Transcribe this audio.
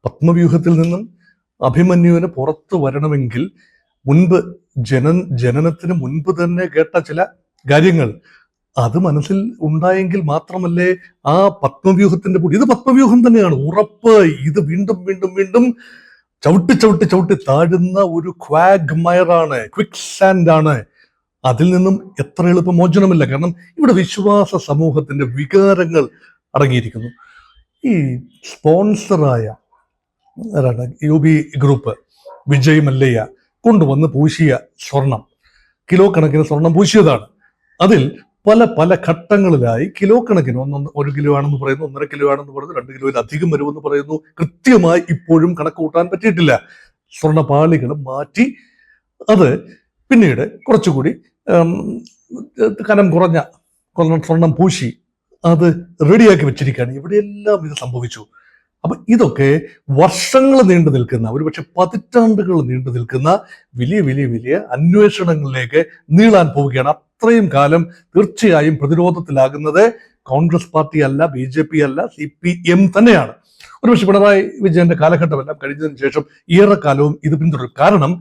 പത്മവ്യൂഹത്തിൽ നിന്നും അഭിമന്യുവിന് പുറത്തു വരണമെങ്കിൽ മുൻപ് ജനനത്തിന് മുൻപ് തന്നെ കേട്ട ചില കാര്യങ്ങൾ അത് മനസ്സിൽ ഉണ്ടായെങ്കിൽ മാത്രമല്ലേ ആ പത്മവ്യൂഹത്തിന്റെ ഇത് പത്മവ്യൂഹം തന്നെയാണ്, ഉറപ്പ്. ഇത് വീണ്ടും വീണ്ടും വീണ്ടും ചവിട്ടി ചവിട്ടി ചവിട്ടി താഴുന്ന ഒരു ക്വാഗ്മയറാണ്, ക്വിക്ക് സാൻഡ് ആണ്. അതിൽ നിന്നും എത്ര എളുപ്പം മോചനമില്ല. കാരണം ഇവിടെ വിശ്വാസ സമൂഹത്തിന്റെ വികാരങ്ങൾ അടങ്ങിയിരിക്കുന്നു. ഈ സ്പോൺസറായ UB ഗ്രൂപ്പ് വിജയ് മല്ലയ്യ കൊണ്ടുവന്ന് പൂശിയ സ്വർണം, കിലോ കണക്കിന് സ്വർണം പൂശിയതാണ്. അതിൽ പല പല ഘട്ടങ്ങളിലായി കിലോ കണക്കിന് 1 കിലോ ആണെന്ന് പറയുന്നു, 1.5 കിലോ ആണെന്ന് പറയുന്നു, 2 കിലോയിൽ അധികം വരുമെന്ന് പറയുന്നു. കൃത്യമായി ഇപ്പോഴും കണക്ക് കൂട്ടാൻ പറ്റിയിട്ടില്ല. സ്വർണ്ണപാളികൾ മാറ്റി അത് പിന്നീട് കുറച്ചുകൂടി കനം കുറഞ്ഞ സ്വർണം പൂശി അത് റെഡിയാക്കി വെച്ചിരിക്കുകയാണ്. ഇവിടെയെല്ലാം ഇത് സംഭവിച്ചു. അപ്പൊ ഇതൊക്കെ വർഷങ്ങൾ നീണ്ടു നിൽക്കുന്ന, ഒരുപക്ഷെ പതിറ്റാണ്ടുകൾ നീണ്ടു നിൽക്കുന്ന വലിയ വലിയ വലിയ അന്വേഷണങ്ങളിലേക്ക് നീളാൻ പോവുകയാണ്. അത്രയും കാലം തീർച്ചയായും പ്രതിരോധത്തിലാകുന്നത് കോൺഗ്രസ് പാർട്ടി അല്ല, BJP അല്ല, CPM തന്നെയാണ്. ഒരുപക്ഷെ പിണറായി വിജയന്റെ കാലഘട്ടമെല്ലാം കഴിഞ്ഞതിന് ശേഷം ഏറെക്കാലവും ഇത് പിന്തുടരും. കാരണം